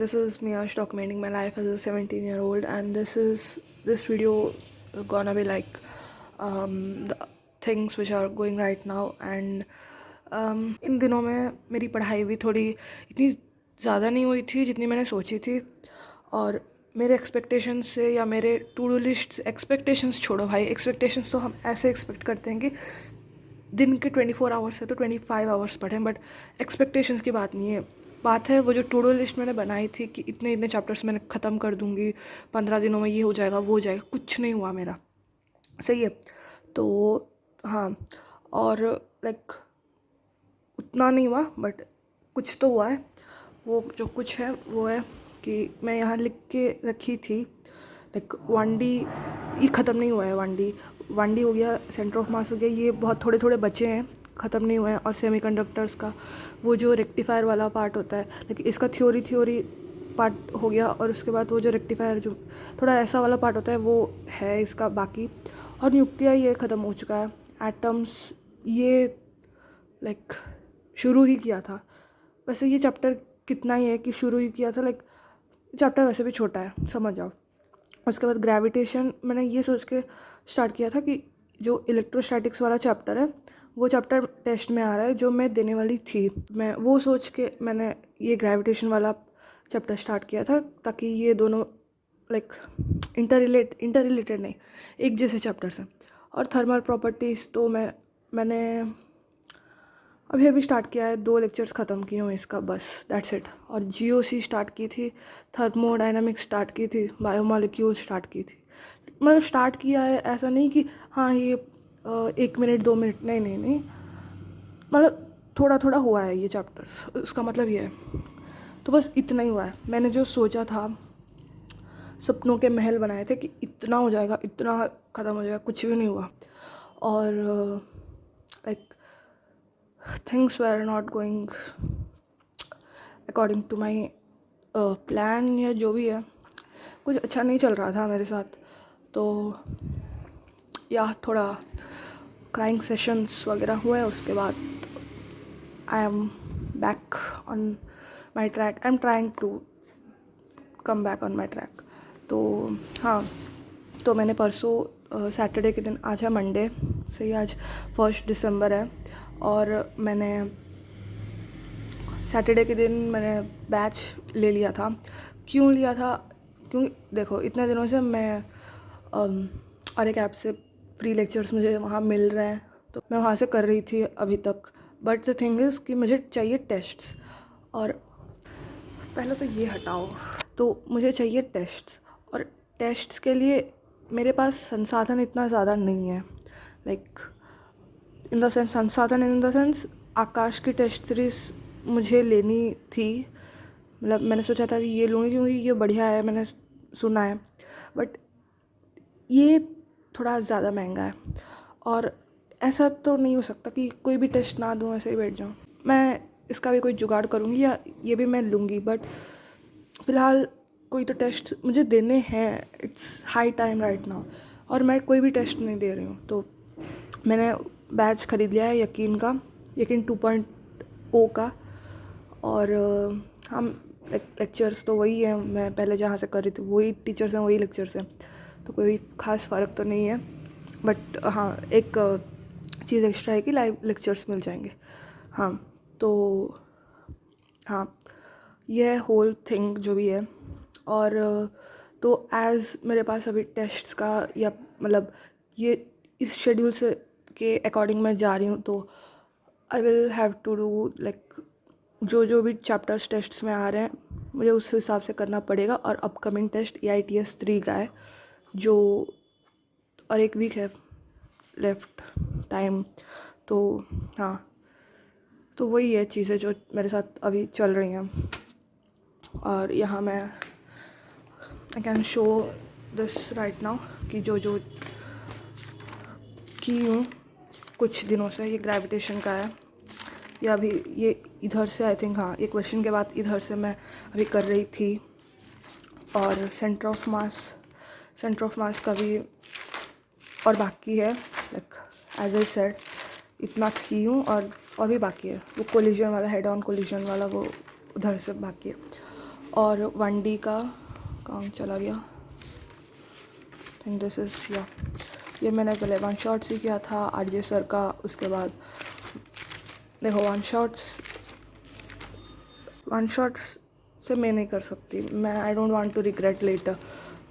This is Miyash documenting my life as a 17-year-old, and this video gonna be like the things which are going right now. And इन दिनों में मेरी पढ़ाई भी थोड़ी इतनी ज़्यादा नहीं हुई थी जितनी मैंने सोची थी, और मेरे एक्सपेक्टेशंस से या मेरे टू डू लिस्ट, एक्सपेक्टेशंस छोड़ो भाई, एक्सपेक्टेशंस तो हम ऐसे एक्सपेक्ट करते हैं कि दिन के 24 आवर्स है तो 25 आवर्स पढ़ें, बट एक्सपेक्टेशंस की बात नहीं है। बात है वो जो टू डू लिस्ट मैंने बनाई थी कि इतने इतने चैप्टर्स मैंने ख़त्म कर दूँगी, 15 दिनों में ये हो जाएगा वो हो जाएगा, कुछ नहीं हुआ मेरा। सही है। तो हाँ, और लाइक उतना नहीं हुआ बट कुछ तो हुआ है। वो जो कुछ है वो है कि मैं यहाँ लिख के रखी थी लाइक 1D ये ख़त्म नहीं हुआ है। 1D हो गया, सेंटर ऑफ मास हो गया, ये बहुत थोड़े थोड़े बचे हैं, ख़त्म नहीं हुए हैं। और सेमीकंडक्टर्स का वो जो रेक्टिफायर वाला पार्ट होता है, लेकिन इसका थ्योरी पार्ट हो गया, और उसके बाद वो जो रेक्टिफायर जो थोड़ा ऐसा वाला पार्ट होता है वो है इसका बाकी। और न्यूक्लिया ये ख़त्म हो चुका है। एटम्स ये लाइक शुरू ही किया था। वैसे ये चैप्टर कितना ही है कि शुरू ही किया था, लाइक चैप्टर वैसे भी छोटा है, समझ जाओ। उसके बाद ग्रेविटेशन मैंने ये सोच के स्टार्ट किया था कि जो इलेक्ट्रोस्टैटिक्स वाला चैप्टर है वो चैप्टर टेस्ट में आ रहा है जो मैं देने वाली थी। मैं वो सोच के मैंने ये ग्रेविटेशन वाला चैप्टर स्टार्ट किया था, ताकि ये दोनों लाइक इंटर रिलेटेड नहीं, एक जैसे चैप्टर्स हैं। और थर्मल प्रॉपर्टीज़ तो मैंने अभी स्टार्ट किया है, 2 लेक्चर्स ख़त्म किए हूँ इसका, बस दैट्स इट। और GOC स्टार्ट की थी, थर्मोडायनामिक्स स्टार्ट की थी, बायोमोलिक्यूल स्टार्ट की थी। मतलब स्टार्ट किया है, ऐसा नहीं कि हाँ ये 1 मिनट 2 मिनट, नहीं, मतलब थोड़ा थोड़ा हुआ है ये चैप्टर्स, उसका मतलब ये है। तो बस इतना ही हुआ है। मैंने जो सोचा था, सपनों के महल बनाए थे कि इतना हो जाएगा, इतना ख़त्म हो जाएगा, कुछ भी नहीं हुआ। और like things were not going according to my plan, या जो भी है, कुछ अच्छा नहीं चल रहा था मेरे साथ। तो या थोड़ा क्राइंग सेशंस वगैरह हुए, उसके बाद I am back on my track, I am trying to come back on my track. तो हाँ, तो मैंने परसों सैटरडे के दिन, आज है मंडे, सही, आज 1 दिसंबर है, और मैंने सैटरडे के दिन मैंने बैच ले लिया था। क्यों लिया था? क्योंकि देखो इतने दिनों से मैं और एक ऐप से फ्री लेक्चर्स मुझे वहाँ मिल रहे हैं, तो मैं वहाँ से कर रही थी अभी तक। बट द थिंग इज़ कि मुझे चाहिए टेस्ट्स, और पहले तो ये हटाओ, तो मुझे चाहिए टेस्ट्स, और टेस्ट्स के लिए मेरे पास संसाधन इतना ज़्यादा नहीं है। लाइक इन द सेंस, संसाधन इन द सेंस, आकाश की टेस्ट सीरीज़ मुझे लेनी थी। मतलब मैंने सोचा था कि ये लूँगी क्योंकि ये बढ़िया है, मैंने सुना है, बट ये थोड़ा ज़्यादा महंगा है। और ऐसा तो नहीं हो सकता कि कोई भी टेस्ट ना दूँ, ऐसे ही बैठ जाऊँ। मैं इसका भी कोई जुगाड़ करूँगी, या ये भी मैं लूँगी, बट फ़िलहाल कोई तो टेस्ट मुझे देने हैं। It's high time right now, और मैं कोई भी टेस्ट नहीं दे रही हूँ। तो मैंने बैच ख़रीद लिया है यकीन 2.0 का। और हम लेक्चर्स तो वही हैं, मैं पहले जहाँ से कर रही थी वही टीचर्स हैं, वही लेक्चर्स हैं, तो कोई ख़ास फ़र्क तो नहीं है। बट हाँ, एक चीज़ एक्स्ट्रा है कि लाइव लेक्चर्स मिल जाएंगे। हाँ, तो हाँ, यह होल थिंग जो भी है। और तो एज़ मेरे पास अभी टेस्ट्स का, या मतलब ये इस शेड्यूल से के अकॉर्डिंग मैं जा रही हूँ, तो I will have to do like जो भी चैप्टर्स टेस्ट्स में आ रहे हैं मुझे उस हिसाब से करना पड़ेगा। और अपकमिंग टेस्ट EITS 3 का है, जो और 1 वीक है लेफ्ट टाइम। तो हाँ, तो वही है चीज़ें जो मेरे साथ अभी चल रही हैं। और यहाँ मैं I can show this right now कि जो की हूँ कुछ दिनों से, ये ग्रेविटेशन का है, या अभी ये इधर से आई थिंक, हाँ, ये क्वेश्चन के बाद इधर से मैं अभी कर रही थी। और सेंटर ऑफ मास का भी और बाकी है, लाइक एज आई सेड, इतना की हूँ, और भी बाकी है। वो कोलिजन वाला, हेड ऑन कोलिजन वाला, वो उधर से बाकी है। और 1D का काम चला गया। थिंक दिस इज़ या ये मैंने पहले वन शॉट से किया था आरजे सर का। उसके बाद देखो वन शॉट से मैं नहीं कर सकती, मैं I don't want to regret later,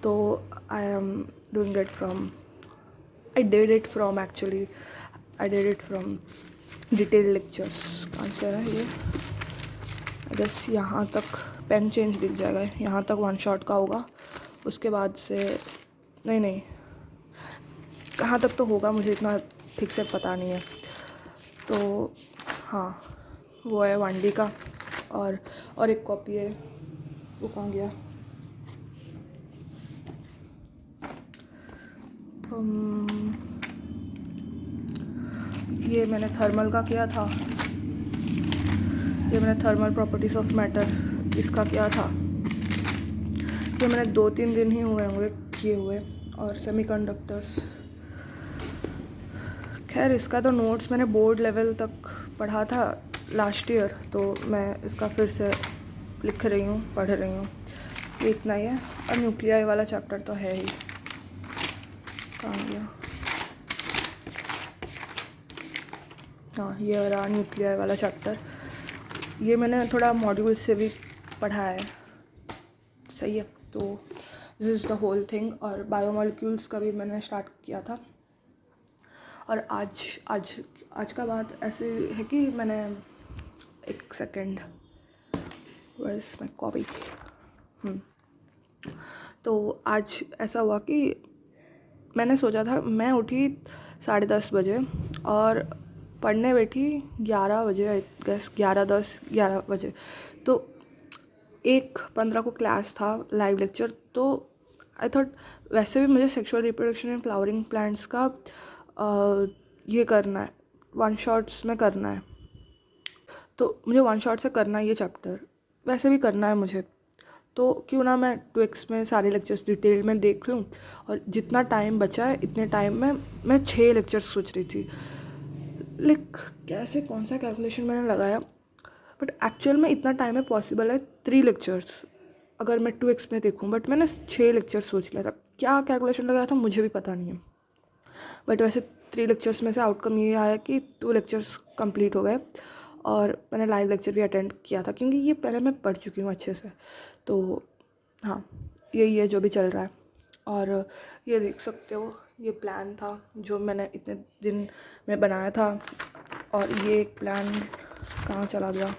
तो I am doing it from I did it from actually I did it from detail lectures. कौन सा है ये? बस यहाँ तक पेन चेंज दिख जाएगा, यहाँ तक वन शॉट का होगा। उसके बाद से नहीं कहाँ तक तो होगा, मुझे इतना ठीक से पता नहीं है। तो हाँ वो है 1D का। और एक कॉपी है, वो कहाँ गया? ये मैंने थर्मल का किया था, ये मैंने थर्मल प्रॉपर्टीज़ ऑफ मैटर इसका किया था। ये मैंने 2-3 दिन ही हुए होंगे किए हुए। और सेमीकंडक्टर्स, खैर इसका तो नोट्स मैंने बोर्ड लेवल तक पढ़ा था लास्ट ईयर, तो मैं इसका फिर से लिख रही हूँ, पढ़ रही हूँ। ये इतना ही है। और न्यूक्लियाई वाला चैप्टर तो है ही। कहाँ गया? हाँ ये रहा न्यूक्लियाई वाला चैप्टर। ये मैंने थोड़ा मॉड्यूल से भी पढ़ा है, सही है। तो this is the whole thing. और बायोमोलिक्यूल्स का भी मैंने स्टार्ट किया था। और आज का बात ऐसे है कि मैंने एक सेकेंड, वेयर्स माय कॉपी। तो आज ऐसा हुआ कि मैंने सोचा था, मैं उठी 10:30 बजे और पढ़ने बैठी 11 बजे, आई गेस 11:10 बजे। तो 1:15 को क्लास था, लाइव लेक्चर। तो आई थॉट वैसे भी मुझे sexual reproduction and flowering plants का ये करना है, वन शॉट्स में करना है। तो मुझे वन शॉट से करना है ये चैप्टर, वैसे भी करना है मुझे। तो क्यों ना मैं 2x में सारे लेक्चर्स डिटेल में देख लूँ। और जितना टाइम बचा है इतने टाइम में मैं 6 लेक्चर्स सोच रही थी। कैसे कौन सा कैलकुलेशन मैंने लगाया, बट एक्चुअल में इतना टाइम है पॉसिबल है 3 लेक्चर्स अगर मैं 2x में देखूँ। बट मैंने 6 लेक्चर्स सोच लिया था। क्या कैलकुलेशन लगाया था मुझे भी पता नहीं है। बट वैसे 3 लेक्चर्स में से आउटकम ये आया कि 2 लेक्चर्स कंप्लीट हो गए। और मैंने लाइव लेक्चर भी अटेंड किया था, क्योंकि ये पहले मैं पढ़ चुकी हूँ अच्छे से। तो हाँ यही है जो भी चल रहा है। और ये देख सकते हो, ये प्लान था जो मैंने इतने दिन में बनाया था। और ये एक प्लान कहाँ चला गया?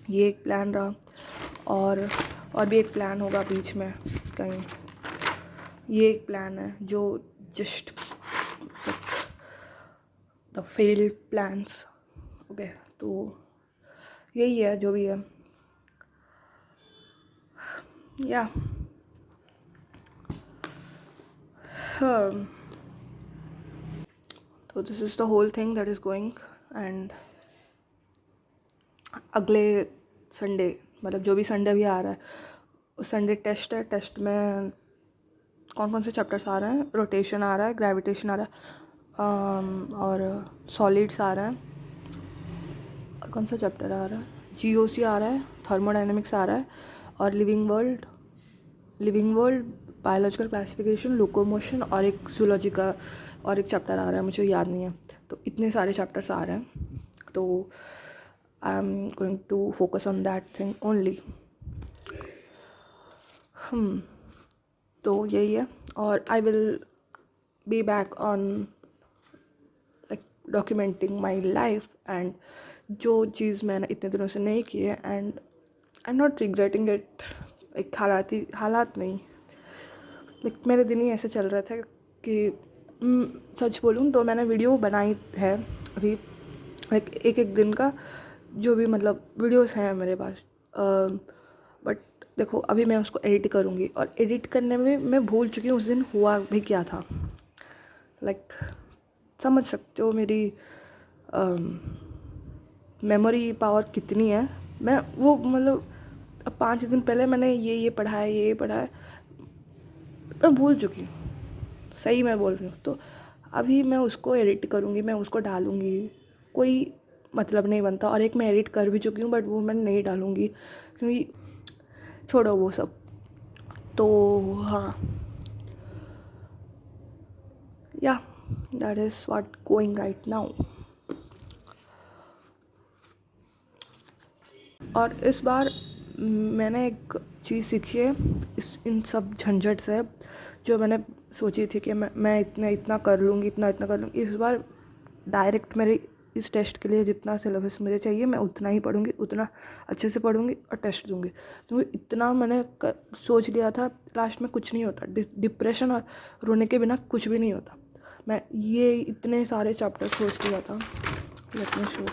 ये एक प्लान रहा। और भी एक प्लान होगा बीच में कहीं। ये एक प्लान है जो just the failed plans. Okay, तो यही है जो भी है। या तो this is the whole thing that is going. And अगले संडे, मतलब जो भी संडे भी आ रहा है, उस संडे टेस्ट है। टेस्ट में कौन कौन से चैप्टर्स आ रहे हैं? रोटेशन आ रहा है, ग्रेविटेशन आ रहा है, और सॉलिड्स आ रहा है। और कौन सा चैप्टर आ रहा है? जीओसी आ रहा है, थर्मोडाइनमिक्स आ रहा है, और living world, biological classification, locomotion, और एक जूलॉजी का और एक चैप्टर आ रहा है, मुझे याद नहीं है। तो इतने सारे चैप्टर्स आ रहे हैं। तो I am going to focus on that thing only. तो यही है। और I will be back on like documenting my life and जो चीज़ मैंने इतने दिनों से नहीं की है। And I am not regretting it. एक हालात नहीं, लाइक मेरे दिन ही ऐसे चल रहे थे कि सच बोलूँ तो मैंने वीडियो बनाई है अभी, लाइक एक दिन का जो भी मतलब वीडियोस हैं मेरे पास। बट देखो अभी मैं उसको एडिट करूँगी, और एडिट करने में मैं भूल चुकी हूँ उस दिन हुआ भी क्या था। लाइक समझ सकते हो मेरी मेमोरी पावर कितनी है। मैं वो मतलब अब 5 दिन पहले मैंने ये पढ़ा है, ये पढ़ा है, मैं भूल चुकी हूँ, सही मैं बोल रही हूँ। तो अभी मैं उसको एडिट करूँगी, मैं उसको डालूँगी, कोई मतलब नहीं बनता। और एक मैं एडिट कर भी चुकी हूँ, बट वो मैं नहीं डालूँगी, क्योंकि छोड़ो वो सब। तो हाँ, या that is what going right now. और इस बार मैंने एक चीज़ सीखी है इन सब झंझट से, जो मैंने सोची थी कि मैं इतना कर लूँगी, इतना कर लूँगी। इस बार डायरेक्ट मेरे इस टेस्ट के लिए जितना सिलेबस मुझे चाहिए मैं उतना ही पढ़ूँगी, उतना अच्छे से पढ़ूँगी और टेस्ट दूँगी। क्योंकि इतना मैंने सोच लिया था, लास्ट में कुछ नहीं होता। डिप्रेशन और रोने के बिना कुछ भी नहीं होता। मैं ये इतने सारे चैप्टर सोच लिया था, लेट मी शो।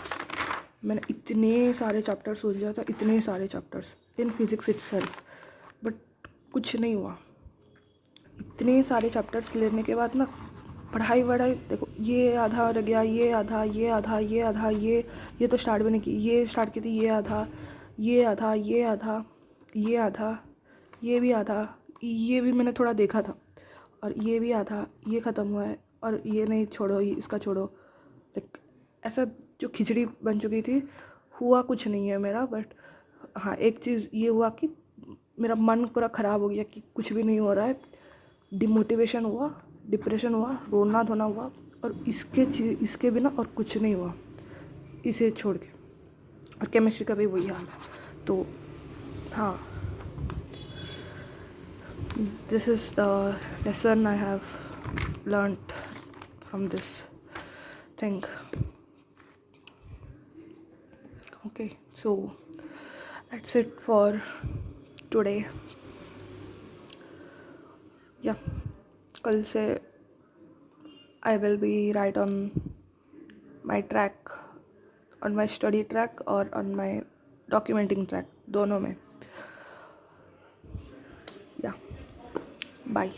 मैंने इतने सारे चैप्टर सोच लिया था, इतने सारे chapters in physics itself, but कुछ नहीं हुआ। इतने सारे चैप्टर्स लेने के बाद ना पढ़ाई देखो, ये आधा रह गया, ये आधा, ये आधा, ये आधा, ये तो स्टार्ट भी नहीं की, ये स्टार्ट की थी, ये आधा, ये आधा, ये आधा, ये आधा, ये भी आधा, ये भी मैंने थोड़ा देखा था, और ये भी आधा, ये ख़त्म हुआ है, और ये नहीं, छोड़ो, ये इसका छोड़ो। लाइक ऐसा जो खिचड़ी बन चुकी थी, हुआ कुछ नहीं है मेरा। बट हाँ, एक चीज़ ये हुआ कि मेरा मन पूरा ख़राब हो गया कि कुछ भी नहीं हो रहा है। डिमोटिवेशन हुआ, डिप्रेशन हुआ, रोना धोना हुआ, और इसके बिना और कुछ नहीं हुआ इसे छोड़ के। और केमिस्ट्री का भी वही हाल है। तो हाँ, this is the lesson I have learned from this thing. Okay, so that's it for today. Yeah, कल से I will be right on my track, on my study track और on my documenting track, दोनों में. Yeah, bye.